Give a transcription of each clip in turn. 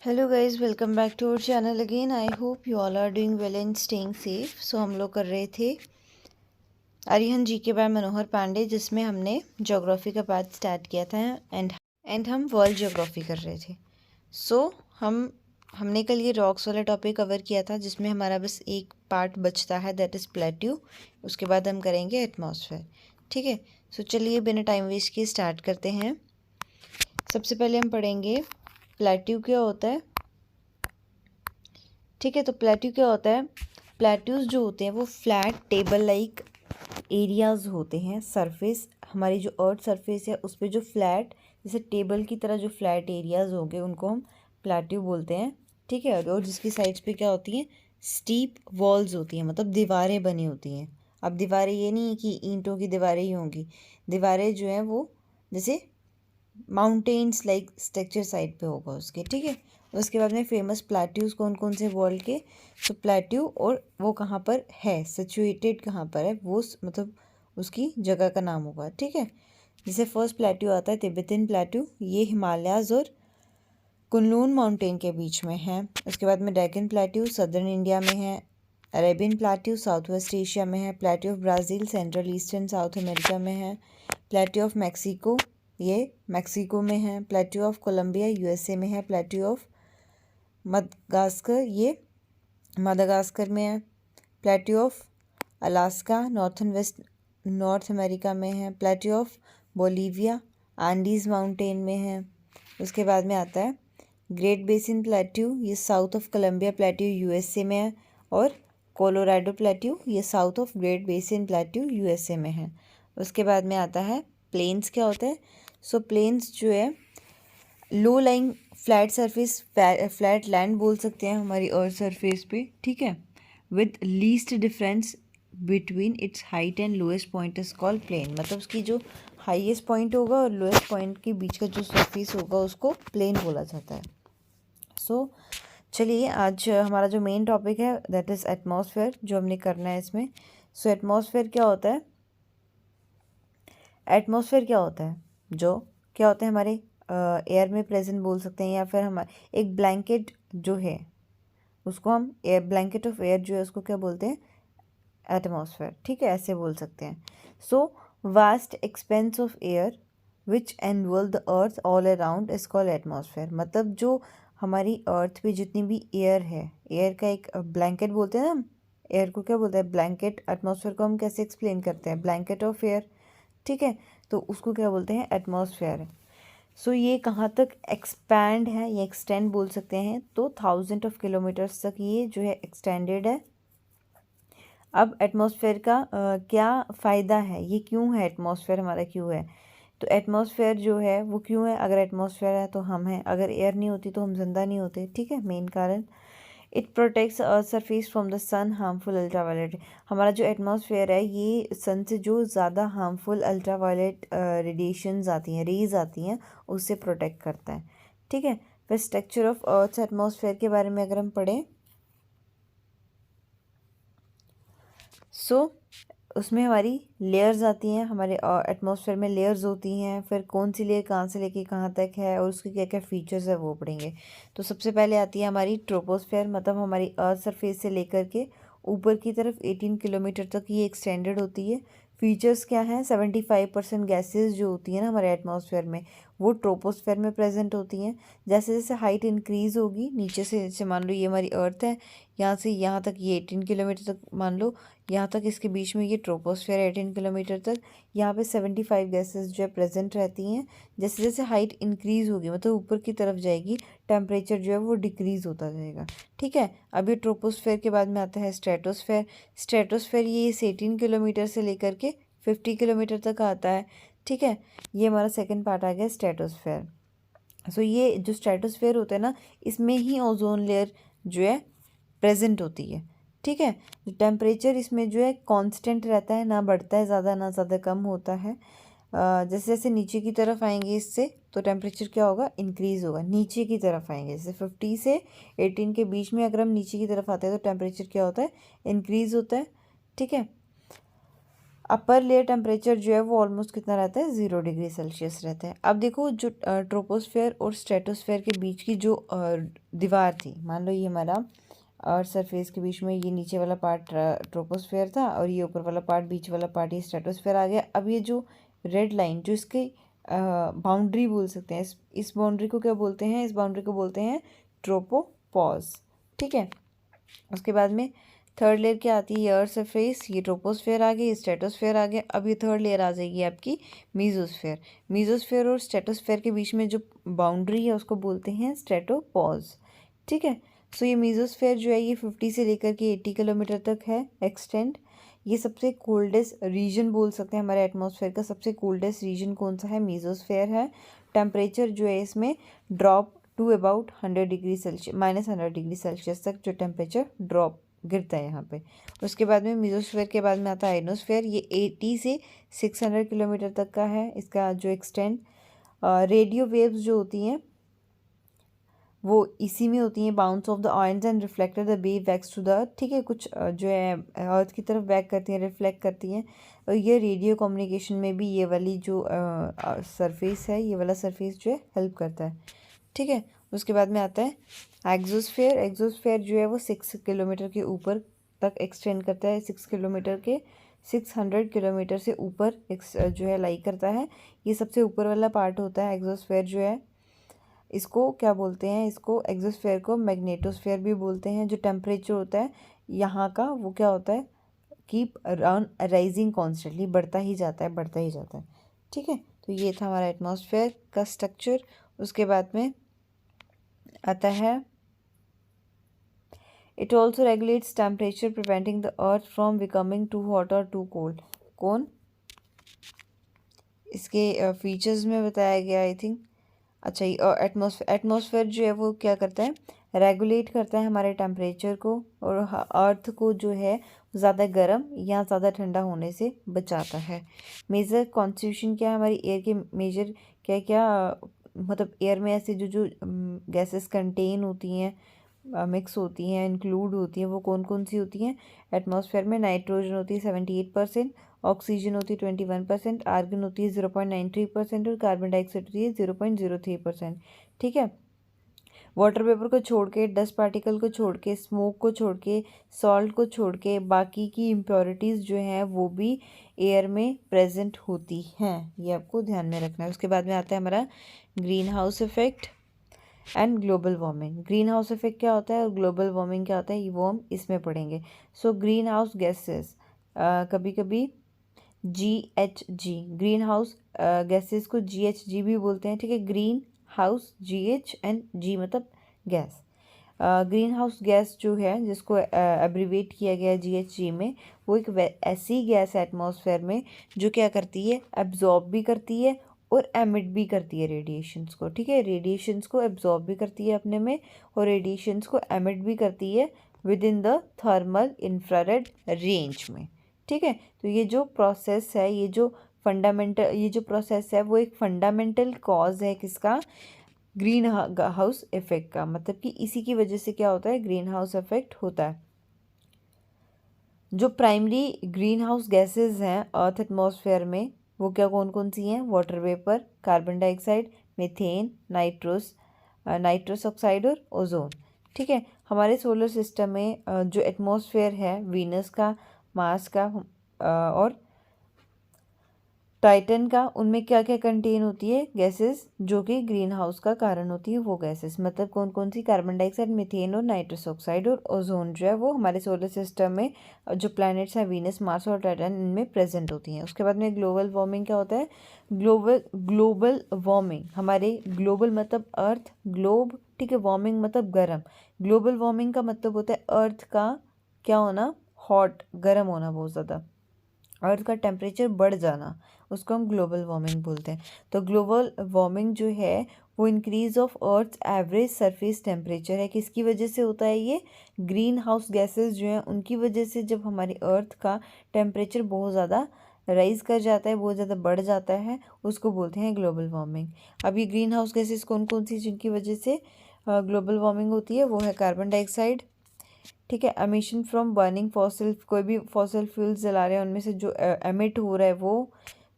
Hello guys, welcome back to our channel again. I hope you all are doing well and staying safe. So हम लोग कर रहे थे अरिहंत जी के bye मनोहर पांडे, जिसमें हमने ज्योग्राफी का पार्ट स्टार्ट किया था एंड हम वर्ल्ड ज्योग्राफी कर रहे थे। सो हमने कल ये रॉक्स वाला टॉपिक कवर किया था, जिसमें हमारा बस एक पार्ट बचता है, दैट इज़ प्लेट्यू। उसके बाद हम करेंगे एटमॉस्फेयर। ठीक है, सो चलिए बिना टाइम वेस्ट किए स्टार्ट करते हैं। सबसे पहले हम पढ़ेंगे प्लेट्यू क्या होता है। ठीक है, तो प्लेट्यू क्या होता है। प्लेट्यूज जो होते हैं वो फ्लैट टेबल लाइक एरियाज होते हैं। सरफेस, हमारी जो अर्थ सरफेस है उस पर जो फ्लैट, जैसे टेबल की तरह जो फ्लैट एरियाज होंगे उनको हम प्लेट्यू बोलते हैं। ठीक है, और जिसकी साइड्स पे क्या होती हैं, स्टीप वॉल्स होती हैं, मतलब दीवारें बनी होती हैं। अब दीवारें ये नहीं है कि ईंटों की दीवारें ही होंगी। दीवारें जो हैं वो जैसे माउंटेन्स लाइक स्ट्रक्चर साइड पे होगा उसके। ठीक है, उसके बाद में फेमस प्लेट्यूज कौन कौन से वर्ल्ड के। तो प्लेट्यू और वो कहाँ पर है, सिचुएटेड कहाँ पर है, वो मतलब उसकी जगह का नाम होगा। ठीक है, जैसे फर्स्ट प्लेट्यू आता है तिब्बतन प्लेट्यू, ये हिमालयाज और कुनलून माउंटेन के बीच में है। उसके बाद में डेक्कन प्लेट्यू सदर्न इंडिया में है। Arabian plateau south west Asia में है। Plateau of Brazil central eastern south America में है। प्लेट्यू ऑफ मैक्सिको, ये मैक्सिको में है। प्लेट्यू ऑफ कोलंबिया यूएसए में है। प्लेट्यू ऑफ मदागास्कर, ये मदागास्कर में है। Plateau of Alaska northern west North America में है। Plateau of Bolivia Andes mountain में है। उसके बाद में आता है ग्रेट बेसिन प्लेट्यू, ये south of Columbia plateau USA में है। और कोलोराडो प्लेट्यू, ये south of great basin plateau USA में है। उसके बाद में आता है प्लेन्स क्या होता है। सो प्लेन्स जो है low lying flat surface, flat land बोल सकते हैं हमारी अर्थ सरफेस पे। ठीक है, with least difference between its height and lowest point is called plain. मतलब उसकी जो हाईएस्ट पॉइंट होगा और लोएस्ट पॉइंट के बीच का जो सरफेस होगा उसको प्लेन बोला जाता है। सो चलिए आज हमारा जो मेन टॉपिक है दैट इज़ एटमॉस्फेयर, जो हमने करना है इसमें। सो एटमॉस्फेयर क्या होता है। एटमॉस्फेयर क्या होता है, जो क्या होता है हमारे एयर में प्रेजेंट बोल सकते हैं, या फिर हमारे एक ब्लैंकेट जो है उसको हम एयर, ब्लैंकेट ऑफ एयर जो है उसको क्या बोलते हैं, एटमॉस्फेयर। ठीक है, ऐसे बोल सकते हैं। So vast expense of air which anvil the earth all around is called atmosphere. मतलब जो हमारी अर्थ पे जितनी भी एयर है, एयर का एक ब्लैंकेट बोलते हैं ना हम, एयर को क्या बोलते हैं, ब्लैंकेट। एटमॉस्फेयर को हम कैसे एक्सप्लेन करते हैं, ब्लैंकेट ऑफ एयर। ठीक है, तो उसको क्या बोलते हैं, एटमॉस्फेयर। सो ये कहाँ तक एक्सपैंड है, ये एक्सटेंड बोल सकते हैं, तो 1000 ऑफ किलोमीटर्स तक ये जो है एक्सटेंडेड है। अब एटमॉस्फेयर का क्या फ़ायदा है, ये क्यों है, एटमॉस्फेयर हमारा क्यों है। तो एटमॉस्फेयर जो है वो क्यों है, अगर एटमॉस्फेयर है तो हम हैं, अगर एयर नहीं होती तो हम जिंदा नहीं होते। ठीक है, मेन कारण। It protects earth surface from the sun harmful ultraviolet. हमारा जो एटमॉस्फेयर है ये सन से जो ज़्यादा हार्मफुल अल्ट्रावायलेट रेडिएशंस आती हैं, रेज आती हैं, उससे प्रोटेक्ट करता है। ठीक है, फिर स्ट्रक्चर ऑफ अर्थ एटमॉस्फेयर के बारे में अगर हम पढ़ें, सो उसमें हमारी लेयर्स आती हैं, हमारे एटमॉस्फेयर में लेयर्स होती हैं। फिर कौन सी लेयर कहाँ से लेके कहाँ तक है और उसके क्या क्या फीचर्स है वो पढ़ेंगे। तो सबसे पहले आती है हमारी ट्रोपोस्फेयर, मतलब हमारी अर्थ सरफेस से लेकर के ऊपर की तरफ 18 किलोमीटर तक ये एक्सटेंडेड होती है। फीचर्स क्या हैं, 75% गैसेज जो होती हैं ना हमारे एटमॉस्फेयर में, वो ट्रोपोस्फेयर में प्रेजेंट होती हैं। जैसे जैसे हाइट इंक्रीज़ होगी नीचे से, जैसे मान लो ये हमारी अर्थ है, यहाँ से यहाँ तक ये 18 किलोमीटर तक मान लो, यहाँ तक इसके बीच में ये ट्रोपोस्फेयर 18 किलोमीटर तक, यहाँ पे 75 गैसेस जो है प्रेजेंट रहती हैं। जैसे जैसे हाइट इंक्रीज़ होगी, मतलब ऊपर की तरफ जाएगी, टेम्परेचर जो है वो डिक्रीज़ होता जाएगा। ठीक है, अब ये ट्रोपोस्फेयर के बाद में आता है स्ट्रेटोस्फेयर। स्ट्रेटोस्फेयर ये इस 18 किलोमीटर से लेकर के 50 किलोमीटर तक आता है। ठीक है, ये हमारा सेकेंड पार्ट आ गया स्ट्रेटोस्फेयर। सो ये जो स्ट्रेटोस्फेयर होता है ना, इसमें ही ओजोन लेयर जो है प्रेजेंट होती है। ठीक है, टेम्परेचर इसमें जो है कांस्टेंट रहता है, ना बढ़ता है ज़्यादा ना ज़्यादा कम होता है। जैसे जैसे नीचे की तरफ आएंगे इससे तो टेम्परेचर क्या होगा, इंक्रीज़ होगा। नीचे की तरफ आएंगे जैसे 50 से 18 के बीच में अगर हम नीचे की तरफ आते हैं तो टेम्परेचर क्या होता है, इंक्रीज़ होता है। ठीक है, अपर लेयर टेम्परेचर जो है वो ऑलमोस्ट कितना रहता है, 0 डिग्री सेल्सियस रहता है। अब देखो जो ट्रोपोस्फेयर और स्ट्रेटोस्फेयर के बीच की जो दीवार थी, मान लो ये हमारा अर्थ सरफेस के बीच में ये नीचे वाला पार्ट ट्रोपोस्फेयर था और ये ऊपर वाला पार्ट, बीच वाला पार्ट ये स्ट्रेटोस्फेयर आ गया। अब ये जो रेड लाइन जो इसकी बाउंड्री बोल सकते हैं, इस बाउंड्री को क्या बोलते हैं, इस बाउंड्री को बोलते हैं ट्रोपोपॉज। ठीक है, उसके बाद में थर्ड लेयर क्या आती है, ये अर्थ सरफेस, ये ट्रोपोस्फेयर आ गई, स्ट्रेटोस्फेयर आ गया। अब ये थर्ड लेयर आ जाएगी आपकी मीजोस्फेयर। मीजोस्फेयर और स्ट्रेटोस्फेयर के बीच में जो बाउंड्री है उसको बोलते हैं स्ट्रेटोपॉज। ठीक है, सो ये मीजोस्फेयर जो है ये 50 से लेकर के 80 किलोमीटर तक है एक्सटेंड। ये सबसे कोल्डेस्ट रीजन बोल सकते हैं, हमारे एटमॉस्फेयर का सबसे कोल्डेस्ट रीजन कौन सा है, मीजोस्फेयर है। टेम्परेचर जो है इसमें drop to about 100 degree Celsius, -100 degree Celsius तक जो टेम्परेचर ड्रॉप गिरता है यहाँ पे। उसके बाद में मीजोस्फेयर के बाद में आता है आयनोस्फेयर, ये 80 से 600 किलोमीटर तक का है इसका जो एक्सटेंड। रेडियो वेव्स जो होती हैं वो इसी में होती हैं, bounce off the ions and reflected the wave backs to the earth. ठीक है, कुछ जो है अर्थ की तरफ बैक करती हैं, रिफ्लेक्ट करती हैं। और ये रेडियो कम्युनिकेशन में भी ये वाली जो सरफेस है, ये वाला सरफेस जो है हेल्प करता है। ठीक है, उसके बाद में आता है एक्सोस्फेयर। एक्सोस्फेयर जो है वो 6 किलोमीटर के ऊपर तक एक्सटेंड करता है, 600 किलोमीटर से ऊपर जो है लाई करता है। ये सबसे ऊपर वाला पार्ट होता है एक्सोस्फेयर जो है। इसको क्या बोलते हैं, इसको एक्सोस्फेयर को मैग्नेटोस्फेयर भी बोलते हैं। जो टेम्परेचर होता है यहाँ का वो क्या होता है, कीप राइजिंग कॉन्स्टेंटली, बढ़ता ही जाता है, बढ़ता ही जाता है। ठीक है, तो ये था हमारा एटमॉस्फेयर का स्ट्रक्चर। उसके बाद में आता है it also regulates temperature preventing the earth from becoming too hot और टू कोल्ड। कौन, इसके फीचर्स में बताया गया आई थिंक। अच्छा, ये एटमॉस्फेयर जो है वो क्या करता है, रेगुलेट करता है हमारे टेम्परेचर को और अर्थ को जो है ज़्यादा गर्म या ज़्यादा ठंडा होने से बचाता है। मेजर कॉन्स्टिट्यूशन क्या है हमारी एयर के, मेजर क्या क्या मतलब एयर में ऐसे जो जो गैसेस कंटेन होती हैं, मिक्स होती हैं, इंक्लूड होती हैं, वो कौन कौन सी होती हैं एटमॉस्फेयर में। नाइट्रोजन होती है 78%, ऑक्सीजन होती है 21%, आर्गन होती है 0.93% और कार्बन डाइऑक्साइड होती है 0.03%। ठीक है, वाटर वेपर को छोड़ के, डस्ट पार्टिकल को छोड़ के, स्मोक को छोड़ के, सॉल्ट को छोड़ के बाकी की इम्प्योरिटीज़ जो हैं वो भी एयर में प्रेजेंट होती हैं, ये आपको ध्यान में रखना है। उसके बाद में आता है हमारा green house effect and global warming. Green house effect क्या होता है और ग्लोबल वार्मिंग क्या होता है, ये वो हम इसमें पढ़ेंगे। सो ग्रीन हाउस गैसेस, कभी कभी GHG, ग्रीन हाउस गैसेस को GHG भी बोलते हैं। ठीक है, green house GH and G मतलब गैस। ग्रीन हाउस गैस जो है जिसको एब्रीवेट किया गया है GHG में, वो एक ऐसी गैस है एटमॉस्फेयर में जो क्या करती है, एब्जॉर्ब भी करती है और एमिट भी करती है रेडिएशंस को। ठीक है, रेडिएशंस को एब्जॉर्ब भी करती है अपने में और रेडिएशंस को एमिट भी करती है with in the thermal infrared range में। ठीक है, तो ये जो प्रोसेस है, ये जो प्रोसेस है वो एक फंडामेंटल कॉज है किसका, ग्रीन हाउस इफेक्ट का। मतलब कि इसी की वजह से क्या होता है, ग्रीन हाउस इफेक्ट होता है। जो प्राइमरी ग्रीन हाउस गैसेज हैं अर्थ एटमॉस्फेयर में वो क्या कौन कौन सी हैं, water vapour, carbon dioxide, methane, nitrous oxide और ओजोन। ठीक है, हमारे सोलर सिस्टम में जो एटमॉस्फेयर है वीनस का, मार्स का और टाइटन का, उनमें क्या क्या कंटेन होती है गैसेस जो कि ग्रीन हाउस का कारण होती है। वो गैसेस मतलब कौन कौन सी, कार्बन डाइऑक्साइड, मीथेन और नाइट्रस ऑक्साइड और ओजोन जो है वो हमारे सोलर सिस्टम में जो प्लैनेट्स हैं वीनस, मार्स और टाइटन, इनमें प्रेजेंट होती हैं। उसके बाद में ग्लोबल वार्मिंग क्या होता है, ग्लोबल वार्मिंग, हमारे ग्लोबल मतलब अर्थ, ग्लोब, ठीक है, वार्मिंग मतलब गर्म। ग्लोबल वार्मिंग का मतलब होता है अर्थ का क्या होना, हॉट, गर्म होना, बहुत ज़्यादा अर्थ का टेम्परेचर बढ़ जाना, उसको हम ग्लोबल वार्मिंग बोलते हैं। तो ग्लोबल वार्मिंग जो है वो increase of earth average surface temperature है। किसकी वजह से होता है ये, ग्रीन हाउस गैसेस जो हैं उनकी वजह से जब हमारी अर्थ का टेम्परेचर बहुत ज़्यादा राइज कर जाता है, बहुत ज़्यादा बढ़ जाता है, उसको बोलते हैं ग्लोबल वार्मिंग। अब ये ग्रीन हाउस गैसेस कौन कौन सी जिनकी वजह से ग्लोबल वार्मिंग होती है, वो है कार्बन डाइऑक्साइड, ठीक है। एमिशन फ्रॉम बर्निंग फॉसिल, कोई भी फॉसिल फ्यूल्स जला रहे हैं उनमें से जो एमिट हो रहा है वो,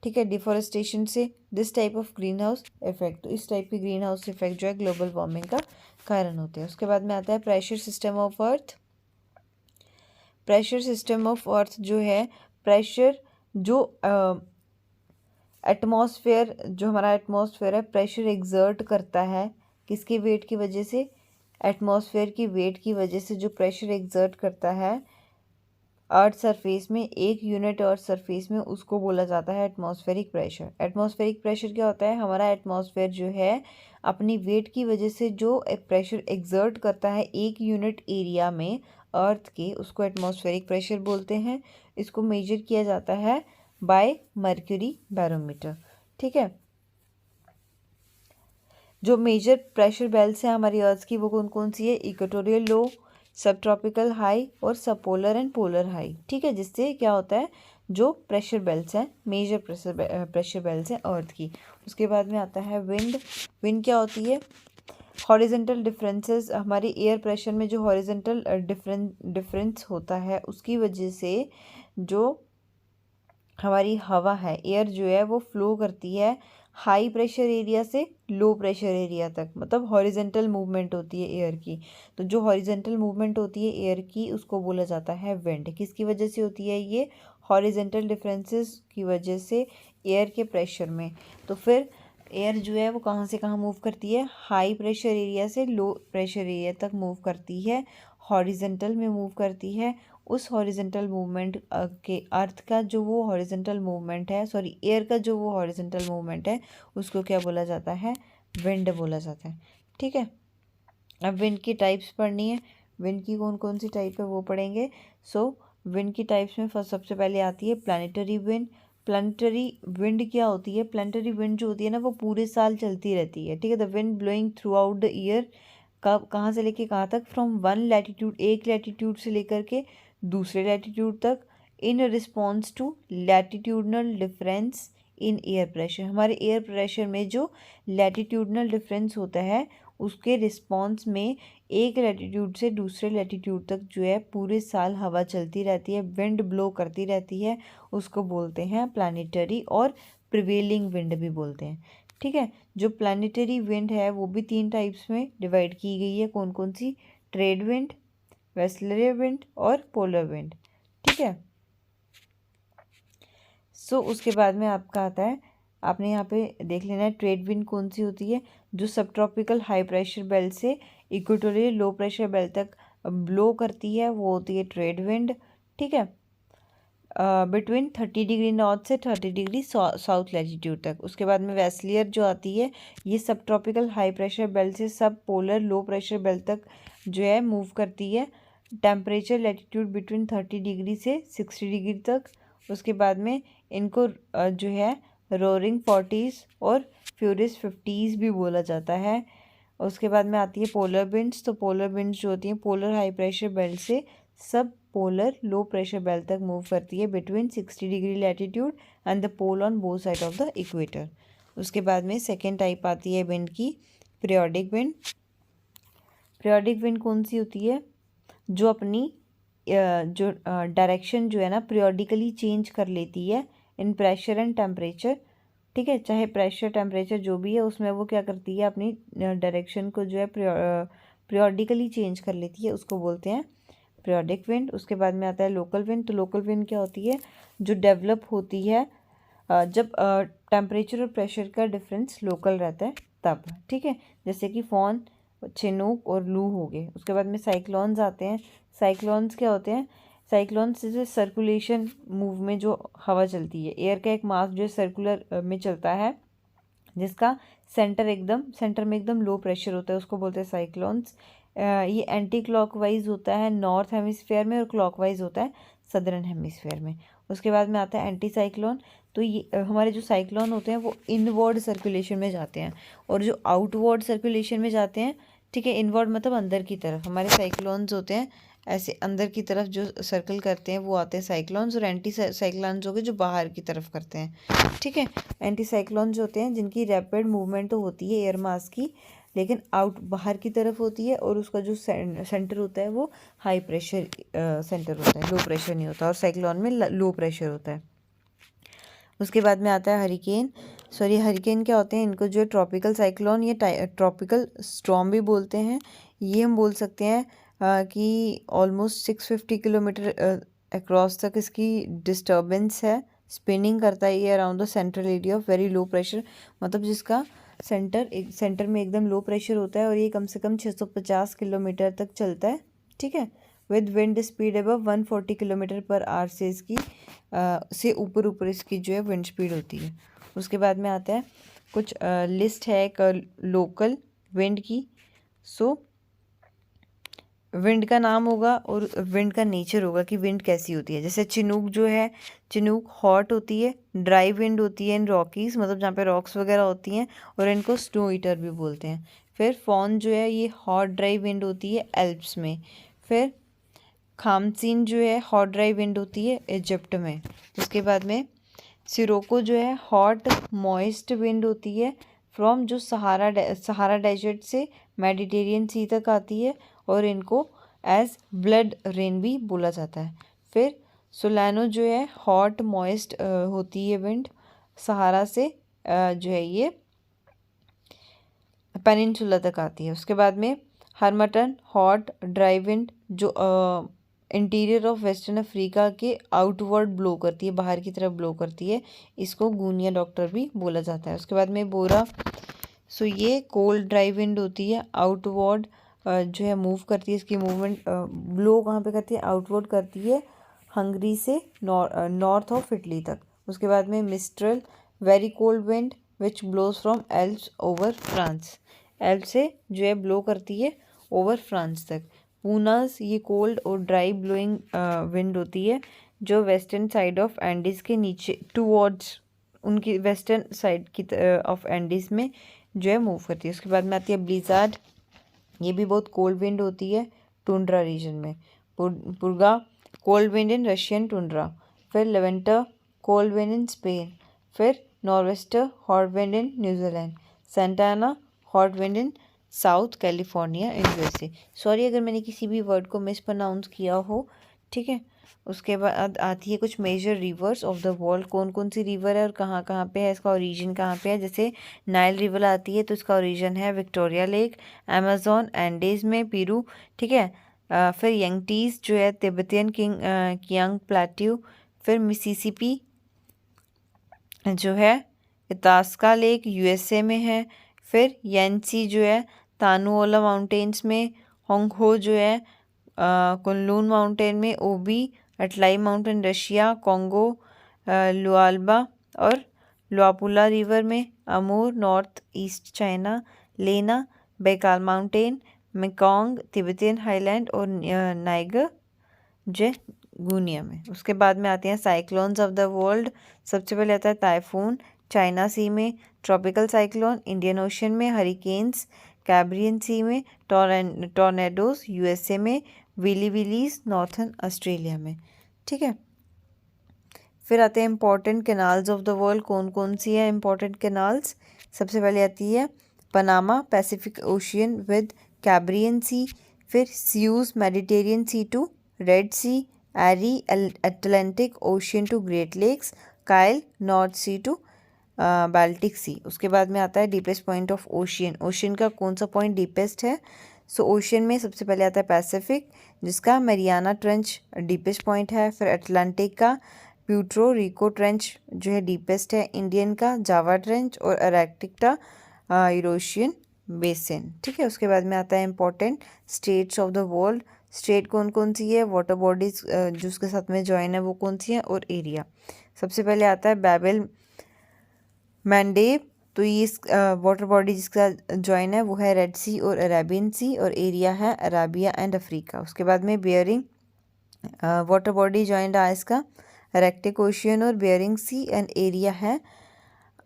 ठीक है। डिफॉरेस्टेशन से, this type of green house effect, तो इस टाइप के ग्रीन हाउस इफेक्ट जो है ग्लोबल वार्मिंग का कारण होते हैं। उसके बाद में आता है pressure system of earth. Pressure system of earth जो है, प्रेशर जो एटमॉस्फेयर, जो हमारा एटमॉस्फेयर है, प्रेशर एग्जर्ट करता है किसके वेट की वजह से, एटमॉस्फेयर की वेट की वजह से जो प्रेशर एग्जर्ट करता है अर्थ सरफेस में, एक यूनिट अर्थ सरफेस में, उसको बोला जाता है एटमॉस्फेरिक प्रेशर। एटमॉस्फेरिक प्रेशर क्या होता है, हमारा एटमॉस्फेयर जो है अपनी वेट की वजह से जो प्रेशर एग्जर्ट करता है एक यूनिट एरिया में अर्थ के, उसको एटमॉस्फेरिक प्रेशर बोलते हैं। इसको मेजर किया जाता है बाय मर्क्यूरी बैरोमीटर, ठीक है। जो मेजर प्रेशर बेल्ट्स हैं हमारी अर्थ की वो कौन कौन सी है, इक्वेटोरियल लो, सब ट्रॉपिकल हाई और सब पोलर एंड पोलर हाई, ठीक है। जिससे क्या होता है, जो प्रेशर बेल्ट्स हैं, मेजर प्रेशर बेल्ट्स हैं अर्थ की। उसके बाद में आता है विंड। विंड क्या होती है, हॉरिजेंटल डिफरेंसेस, हमारी एयर प्रेशर में जो हॉरिजेंटल डिफरेंस होता है उसकी वजह से जो हमारी हवा है, एयर जो है वो फ्लो करती है हाई प्रेशर एरिया से लो प्रेशर एरिया तक, मतलब हॉरिजेंटल मूवमेंट होती है एयर की। तो जो हॉरिजेंटल मूवमेंट होती है एयर की उसको बोला जाता है विंड। किसकी वजह से होती है ये, हॉरिजेंटल डिफरेंसेस की वजह से एयर के प्रेशर में। तो फिर एयर जो है वो कहाँ से कहाँ मूव करती है, हाई प्रेशर एरिया से लो प्रेशर एरिया तक मूव करती है, हॉरिजेंटल में मूव करती है। उस हॉरिजेंटल मूवमेंट के अर्थ का जो वो हॉरिजेंटल मूवमेंट है, सॉरी एयर का जो वो हॉरिजेंटल मूवमेंट है उसको क्या बोला जाता है, विंड बोला जाता है, ठीक है। अब विंड की टाइप्स पढ़नी है, विंड की कौन कौन सी टाइप है वो पढ़ेंगे। सो विंड की टाइप्स में फर्स्ट सबसे पहले आती है प्लानिटरी विंड। प्लानिटरी विंड क्या होती है, प्लानिटरी विंड जो होती है ना वो पूरे साल चलती रहती है, ठीक है। The wind blowing throughout the year, कब कहाँ से लेके कहाँ तक, फ्रॉम वन लैटिट्यूड, एक लैटिट्यूड से लेकर के दूसरे लैटिट्यूड तक, in response to latitudinal difference in air pressure. हमारे एयर प्रेशर में जो लैटिट्यूडनल डिफरेंस होता है उसके रिस्पॉन्स में एक लैटिट्यूड से दूसरे लैटिट्यूड तक जो है पूरे साल हवा चलती रहती है, विंड ब्लो करती रहती है, उसको बोलते हैं प्लानिटरी, और प्रिवेलिंग विंड भी बोलते हैं, ठीक है। जो प्लानिटरी विंड है वो भी 3 टाइप्स में डिवाइड की गई है, कौन कौन सी, ट्रेड विंड, वेस्लर विंड और पोलर विंड, ठीक है। सो उसके बाद में आपका आता है, आपने यहाँ पे देख लेना है ट्रेड विंड कौन सी होती है, जो सब ट्रॉपिकल हाई प्रेशर बेल्ट से इक्वेटोरियल लो प्रेशर बेल्ट तक ब्लो करती है, वो होती है ट्रेड विंड, ठीक है। बिटवीन 30 डिग्री नॉर्थ से 30 डिग्री साउथ लैटिट्यूड तक। उसके बाद में वेस्लियर जो आती है ये सब ट्रॉपिकल हाई प्रेशर बेल्ट से subpolar low pressure belt तक जो है मूव करती है, टेम्परेचर लैटिट्यूड बिटवीन 30 डिग्री से 60 डिग्री तक। उसके बाद में इनको जो है रोरिंग 40s और फ्यूरियस 50s भी बोला जाता है। उसके बाद में आती है पोलर विंड्स। तो पोलर विंड्स जो होती हैं पोलर हाई प्रेशर बेल्ट से subpolar low pressure belt तक मूव करती है between 60 degree latitude and the pole on both side of the equator. उसके बाद में सेकेंड टाइप आती है विंड की, पीरियोडिक विंड। पीरियोडिक विंड कौन सी होती है, जो अपनी जो डायरेक्शन जो है ना पीरियोडिकली चेंज कर लेती है इन प्रेशर एंड टेम्परेचर, ठीक है। चाहे प्रेशर टेम्परेचर जो भी है उसमें वो क्या करती है, अपनी डायरेक्शन को जो है पीरियोडिकली चेंज कर लेती है, उसको बोलते हैं पीरियोडिक विंड। उसके बाद में आता है लोकल विंड। तो लोकल विंड क्या होती है, जो डेवलप होती है जब टेम्परेचर और प्रेशर का डिफरेंस लोकल रहता है तब, ठीक है। जैसे कि फॉन, चिनूक और लू हो गए। उसके बाद में साइक्लोन्स आते हैं। साइक्लोन्स क्या होते हैं, साइक्लोन्स से सर्कुलेशन मूव में जो हवा चलती है, एयर का एक मास जो है सर्कुलर में चलता है जिसका सेंटर में एकदम लो प्रेशर होता है, उसको बोलते हैं साइक्लोन्स। ये एंटी क्लॉकवाइज होता है नॉर्थ हेमिस्फेयर में और क्लॉकवाइज होता है सदर्न हेमिस्फेयर में। उसके बाद में आता है एंटी साइक्लोन। तो ये हमारे जो साइक्लोन होते हैं वो इनवर्ड सर्कुलेशन में जाते हैं और जो आउटवर्ड सर्कुलेशन में जाते हैं, ठीक है। इनवर्ड मतलब अंदर की तरफ, हमारे साइक्लोन्स होते हैं ऐसे अंदर की तरफ जो सर्कल करते हैं वो आते हैं साइक्लोन्स, और एंटी साइक्लोन्स हो गए जो बाहर की तरफ करते हैं, ठीक है। एंटी साइक्लोन्स होते हैं जिनकी रैपिड मूवमेंट तो होती है एयर मास की लेकिन आउट बाहर की तरफ होती है, और उसका जो सेंटर होता है वो हाई प्रेशर सेंटर होता है, लो प्रेशर नहीं होता, और साइक्लोन में लो प्रेशर होता है। उसके बाद में आता है हरिकेन। हरिकेन क्या होते हैं, इनको जो है ट्रॉपिकल साइक्लोन या ट्रॉपिकल स्टॉर्म भी बोलते हैं। ये हम बोल सकते हैं कि ऑलमोस्ट 650 किलोमीटर अक्रॉस तक इसकी डिस्टर्बेंस है, स्पिनिंग करता है ये around the central area of very low pressure, मतलब जिसका सेंटर में एकदम लो प्रेशर होता है, और ये कम से कम 650 किलोमीटर तक चलता है। ठीक है, with wind speed above 140 kilometre per hour से इसकी से ऊपर इसकी जो है विंड स्पीड होती है। उसके बाद में आता है कुछ लिस्ट है एक लोकल विंड की। विंड का नाम होगा और विंड का नेचर होगा कि विंड कैसी होती है। जैसे चिनूक जो है, चिनूक हॉट होती है, ड्राई विंड होती है इन रॉकीज़, मतलब जहाँ पे रॉक्स वगैरह होती हैं, और इनको स्नो ईटर भी बोलते हैं। फिर फॉन जो है ये हॉट ड्राई विंड होती है एल्प्स में। फिर खामसीन जो है हॉट ड्राई विंड होती है इजिप्ट में। उसके बाद में सिरोको जो है हॉट मॉइस्ट विंड होती है फ्रॉम जो सहारा डेजर्ट से मेडिटेरियन सी तक आती है, और इनको एज ब्लड रेन भी बोला जाता है। फिर सोलानो जो है हॉट मॉइस्ट होती है विंड, सहारा से जो है ये पेनिनसुला तक आती है। उसके बाद में हरमटन हॉट ड्राई विंड जो इंटीरियर ऑफ वेस्टर्न अफ्रीका के आउटवर्ड ब्लो करती है, बाहर की तरफ ब्लो करती है, इसको गूनिया डॉक्टर भी बोला जाता है। उसके बाद में बोरा, ये कोल्ड ड्राई विंड होती है, आउटवर्ड जो है मूव करती है, इसकी मूवमेंट ब्लो कहाँ पे करती है, आउटवर्ड करती है, हंगरी से नॉर्थ ऑफ इटली तक। उसके बाद में mistral very cold wind which blows from Alps over France, Alp से जो है ब्लो करती है ओवर फ्रांस तक। पूनास ये कोल्ड और ड्राई ब्लोइंग विंड होती है, जो वेस्टर्न साइड ऑफ एंडीज़ के नीचे टूवर्ड्स उनकी वेस्टर्न साइड की ऑफ एंडीज़ में जो है मूव करती है। उसके बाद में आती है ब्लिज़ार्ड, ये भी बहुत कोल्ड विंड होती है टुंड्रा रीजन में। Purga cold wind in Russian tundra. फिर levanter cold wind in Spain. फिर norwester hot wind in New Zealand. Santa Ana hot wind in south California in USA. Sorry अगर मैंने किसी भी वर्ड को मिस प्रोनाउंस किया हो, ठीक है। उसके बाद आती है कुछ major rivers of the world, कौन कौन सी रिवर है और कहाँ कहाँ पे है, इसका ओरिजिन कहाँ पे है। जैसे नाइल रिवर आती है तो इसका ओरिजिन है विक्टोरिया लेक, अमेज़न एंडीज में पेरू, ठीक है। फिर यंगटीज जो है तिब्बतियन कियांग प्लेट्यू। फिर मिसिसिपी जो है इतास्का लेक यूएसए में है। फिर येंसी जो है तानुओला माउंटेन्स में। होंगहो जो है कुनलुन माउंटेन में। ओबी अटलाई माउंटेन रशिया, कॉन्गो लुआल्बा और लुआपुला रिवर में। अमूर नॉर्थ ईस्ट चाइना। लेना Baikal mountain, Mekong Tibetan highland और नाइगर जे गुनिया में। उसके बाद में आते हैं साइक्लोन्स ऑफ द वर्ल्ड। सबसे पहले आता है टाइफून चाइना सी में, ट्रॉपिकल साइक्लोन इंडियन ओशन में, हरिकेन्स कैरिबियन सी में, टॉर्नेडोज यूएसए में, विलीज नॉर्थन ऑस्ट्रेलिया में, ठीक है। फिर आते हैं important canals of the world, कौन कौन सी है इंपॉर्टेंट कैनाल्स। सबसे पहले आती है Panama Pacific Ocean with Caribbean Sea. फिर Suez Mediterranean Sea to Red Sea, Erie Atlantic Ocean to Great Lakes, Kiel North Sea to Baltic Sea. उसके बाद में आता है deepest point of ocean, ocean का कौन सा पॉइंट डीपेस्ट है। ओशियन में सबसे पहले आता है पैसिफिक, जिसका मैरियाना ट्रेंच डीपेस्ट पॉइंट है। फिर अटलांटिक का प्यूर्टो रिको ट्रेंच जो है डीपेस्ट है। इंडियन का जावा ट्रेंच और अराक्टिक का यूरोशियन बेसिन, ठीक है। उसके बाद में आता है important states of the world, state कौन कौन सी है, वाटर बॉडीज जो उसके साथ में ज्वाइन है वो कौन सी है, और एरिया। सबसे पहले आता है बैबल मैंडेब, तो ये वाटर बॉडी जिसका ज्वाइन है वो है रेड सी और अरेबियन सी, और एरिया है अराबिया एंड अफ्रीका। उसके बाद में बियरिंग वाटर बॉडी ज्वाइंट है इसका आर्कटिक ओशियन और बियरिंग सी, एंड एरिया है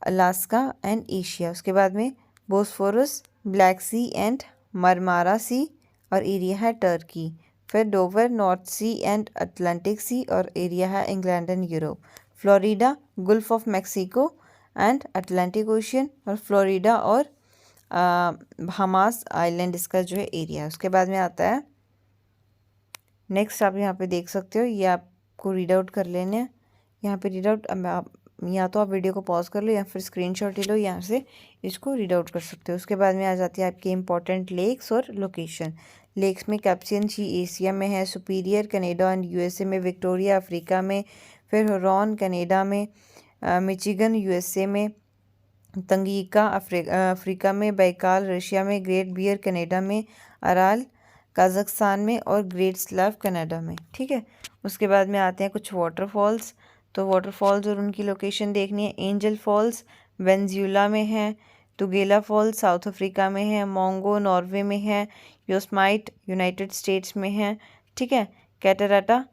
अलास्का एंड एशिया। उसके बाद में Bosphorus Black Sea and Marmara Sea, और एरिया है टर्की। फिर Dover North Sea and Atlantic Sea, और एरिया है England and Europe. Florida Gulf of Mexico and Atlantic Ocean, और फ्लोरिडा और बहामास आइलैंड इसका जो है एरिया है। उसके बाद में आता है नेक्स्ट, आप यहाँ पे देख सकते हो, ये आपको रीड आउट कर लेने हैं। यहाँ पे रीड आउट आप या तो आप वीडियो को पॉज कर लो या फिर स्क्रीनशॉट ले लो, यहाँ से इसको रीड आउट कर सकते हो। उसके बाद में आ जाती है आपकी इंपॉर्टेंट लेक्स और लोकेशन। लेक्स में कैप्सियन सी एशिया में है, सुपीरियर कनाडा एंड यूएसए में, विक्टोरिया अफ्रीका में, फिर हुरॉन कनाडा में, मिचिगन यूएसए में, तंगीका अफ्रीका में, बैकाल रशिया में, ग्रेट बियर कनाडा में, अराल कजाकिस्तान में और ग्रेट स्लाव कनाडा में। ठीक है, उसके बाद में आते हैं कुछ वाटरफॉल्स। तो वाटरफॉल्स और उनकी लोकेशन देखनी है। एंजल फॉल्स वेनेजुएला में है, तुगेला फॉल्स साउथ अफ्रीका में है, मोंगो नॉर्वे में है, योस्माइट यूनाइटेड स्टेट्स में है। ठीक है, कैटराटा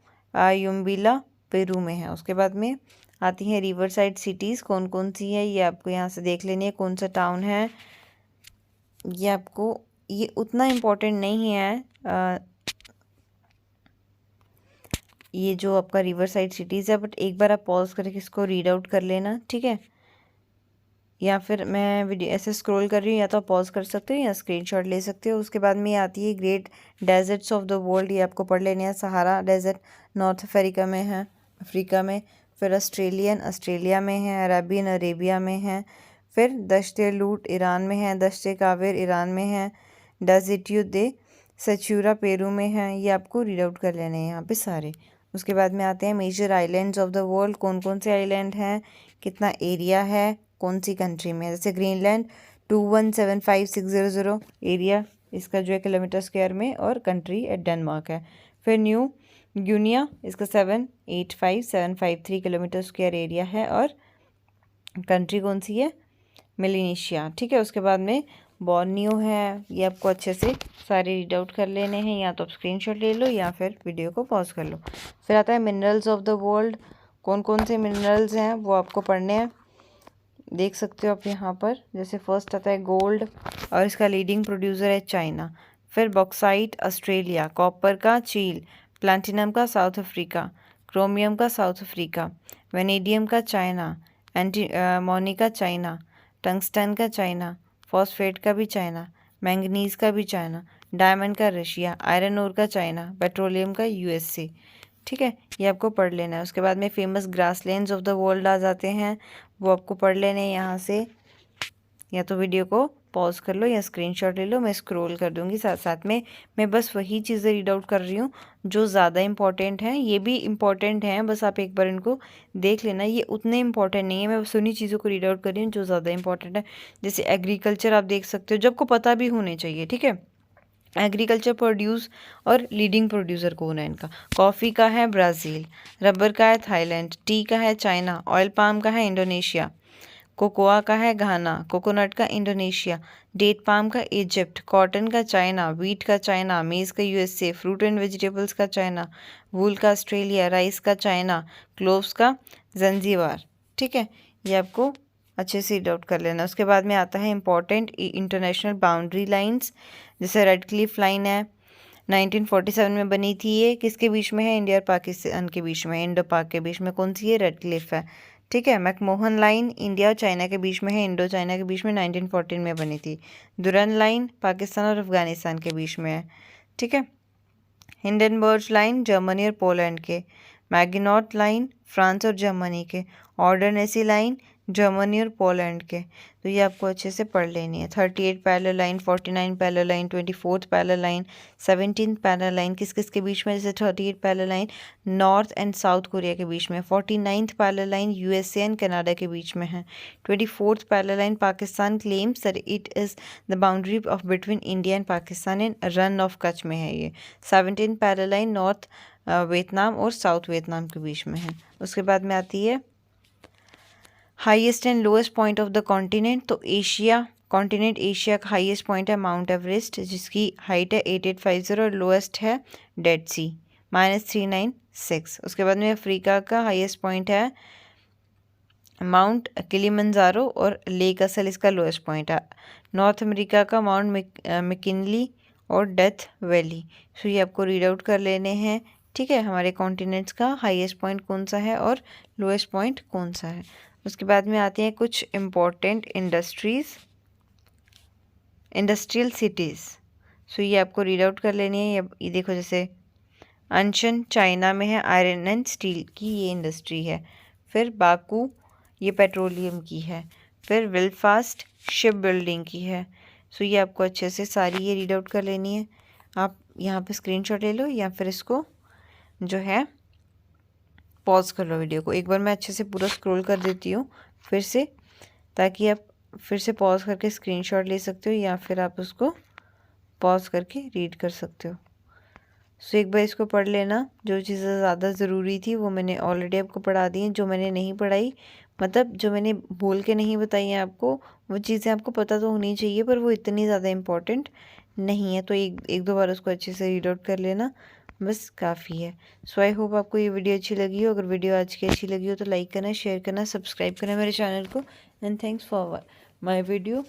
युम्बिला पेरू में है। उसके बाद में आती हैं रिवर साइड सिटीज़, कौन कौन सी है ये आपको यहाँ से देख लेनी है। कौन सा टाउन है ये आपको, ये उतना इम्पोर्टेंट नहीं है ये जो आपका रिवर साइड सिटीज़ है, बट एक बार आप पॉज करके इसको रीड आउट कर लेना। ठीक है, या फिर मैं वीडियो ऐसे स्क्रॉल कर रही हूँ, या तो आप पॉज कर सकते हो या स्क्रीनशॉट ले सकते हो। उसके बाद में ये आती है great desserts of the world, ये आपको पढ़ लेने हैं। सहारा डेजर्ट नॉर्थ अफ्रीका में है, अफ्रीका में। फिर ऑस्ट्रेलिया में है, अरेबियन अरेबिया में है। फिर दश्त लूट ईरान में है, दश्त कावेर ईरान में है, डेजिट्यू दे सचूरा पेरू में है। ये आपको रीड आउट कर लेने हैं यहाँ पे सारे। उसके बाद में आते हैं major islands of the world, कौन कौन से आइलैंड हैं, कितना एरिया है, कौन सी कंट्री में। जैसे ग्रीनलैंड 2175600 एरिया इसका जो है किलोमीटर स्क्वायर में, और कंट्री डेनमार्क है। फिर न्यू गिनिया इसका 785753 किलोमीटर स्क्वायर एरिया है, और कंट्री कौन सी है, मेलेनेशिया। ठीक है, उसके बाद में बोर्नियो है। ये आपको अच्छे से सारे रीड आउट कर लेने हैं, या तो आप स्क्रीनशॉट ले लो या फिर वीडियो को पॉज कर लो। फिर आता है मिनरल्स ऑफ द वर्ल्ड, कौन कौन से मिनरल्स हैं वो आपको पढ़ने हैं, देख सकते हो आप यहाँ पर। जैसे फर्स्ट आता है गोल्ड, और इसका लीडिंग प्रोड्यूसर है चाइना। फिर बॉक्साइट ऑस्ट्रेलिया, कॉपर का चील, प्लैटिनम का साउथ अफ्रीका, क्रोमियम का साउथ अफ्रीका, वेनेडियम का चाइना, एंटीमोनी का चाइना, टंगस्टन का चाइना, फॉस्फेट का भी चाइना, मैंगनीज का भी चाइना, डायमंड का रशिया, आयरन ओर का चाइना, पेट्रोलियम का यूएसए। ठीक है, ये आपको पढ़ लेना है। उसके बाद में famous grasslands of the world आ जाते हैं, वो आपको पढ़ लेने हैं यहाँ से। या तो वीडियो को पॉज कर लो या स्क्रीनशॉट ले लो, मैं स्क्रॉल कर दूँगी साथ साथ में। मैं बस वही चीज़ें रीड आउट कर रही हूँ जो ज़्यादा इंपॉर्टेंट हैं। ये भी इंपॉर्टेंट हैं, बस आप एक बार इनको देख लेना। ये उतने इंपॉर्टेंट नहीं है, मैं बस उन्हीं चीज़ों को रीड आउट कर रही हूँ जो ज़्यादा इंपॉर्टेंट है। जैसे एग्रीकल्चर आप देख सकते हो, जब को पता भी होने चाहिए। ठीक है, एग्रीकल्चर प्रोड्यूस और लीडिंग प्रोड्यूसर कौन है इनका। कॉफ़ी का है ब्राज़ील, रबर का है थाईलैंड, टी का है चाइना, ऑयल पाम का है इंडोनेशिया, कोकोआ का है घाना, कोकोनट का इंडोनेशिया, डेट पाम का इजिप्ट, कॉटन का चाइना, व्हीट का चाइना, मेज़ का यूएसए, फ्रूट एंड वेजिटेबल्स का चाइना, वूल का ऑस्ट्रेलिया, राइस का चाइना, क्लोव्स का जंजीबार। ठीक है, ये आपको अच्छे से रीड आउट कर लेना। उसके बाद में आता है इंपॉर्टेंट इंटरनेशनल बाउंड्री लाइंस। जैसे रेड क्लिफ लाइन है, 1947 में बनी थी। ये किसके बीच में है, इंडिया और पाकिस्तान के बीच में, इंडो पाक के बीच में कौन सी है, रेड क्लिफ है। ठीक है, मैकमोहन लाइन इंडिया और चाइना के बीच में है, इंडो चाइना के बीच में 1914 में बनी थी। दुरन लाइन पाकिस्तान और अफगानिस्तान के बीच में है। ठीक है, हिंडनबर्ग लाइन जर्मनी और पोलैंड के, मैगिनॉट लाइन फ्रांस और जर्मनी के, ऑर्डरनेसी लाइन जर्मनी और पोलैंड के। तो ये आपको अच्छे से पढ़ लेनी है। 38 parallel line, 49 parallel line, 24 parallel line, 17 parallel line किस किस के बीच में। जैसे 38 parallel line north and south Korea के बीच में, 49th parallel line USA and Canada के बीच में है, 24th parallel line Pakistan claims that it is the boundary of between India and Pakistan in run of Kutch में है ये। 17 पैरेलल लाइन नॉर्थ वियतनाम और south Vietnam के बीच में है। उसके बाद में आती है highest and lowest point of the continent. तो एशिया, कॉन्टिनेंट एशिया का हाईएस्ट पॉइंट है माउंट एवरेस्ट, जिसकी हाइट है 8850 और लोएस्ट है डेड सी -396। उसके बाद में अफ्रीका का हाईएस्ट पॉइंट है माउंट किलिमंजारो और लेक असल इसका लोएस्ट पॉइंट है। नॉर्थ अमेरिका का माउंट मैकिनली और डेथ वैली। सो ये आपको रीड आउट कर लेने हैं। ठीक है, हमारे कॉन्टिनेंट्स का हाईएस्ट पॉइंट कौन सा है और लोएस्ट पॉइंट कौन सा है। उसके बाद में आती हैं कुछ important industries. Industrial cities. So ये आपको रीड आउट कर लेनी है। ये देखो, जैसे अंशन चाइना में है, आयरन एंड स्टील की ये इंडस्ट्री है। फिर बाकू ये पेट्रोलियम की है। फिर विलफास्ट शिप बिल्डिंग की है। सो ये आपको अच्छे से सारी ये रीड आउट कर लेनी है। आप यहाँ पे स्क्रीनशॉट ले लो या फिर इसको जो है पॉज कर लो वीडियो को। एक बार मैं अच्छे से पूरा स्क्रॉल कर देती हूँ फिर से, ताकि आप फिर से पॉज करके स्क्रीनशॉट ले सकते हो या फिर आप उसको पॉज करके रीड कर सकते हो। सो एक बार इसको पढ़ लेना। जो चीज़ें ज़्यादा ज़रूरी थी वो मैंने ऑलरेडी आपको पढ़ा दी हैं। जो मैंने नहीं पढ़ाई, मतलब जो मैंने बोल के नहीं बताई हैं आपको, वो चीज़ें आपको पता तो होनी चाहिए, पर वो इतनी ज़्यादा इम्पॉर्टेंट नहीं है। तो एक दो बार उसको अच्छे से रीड आउट कर लेना, बस काफ़ी है। सो आई होप आपको ये वीडियो अच्छी लगी हो। अगर वीडियो आज की अच्छी लगी हो तो लाइक करना, शेयर करना, सब्सक्राइब करना मेरे चैनल को। And thanks for my video.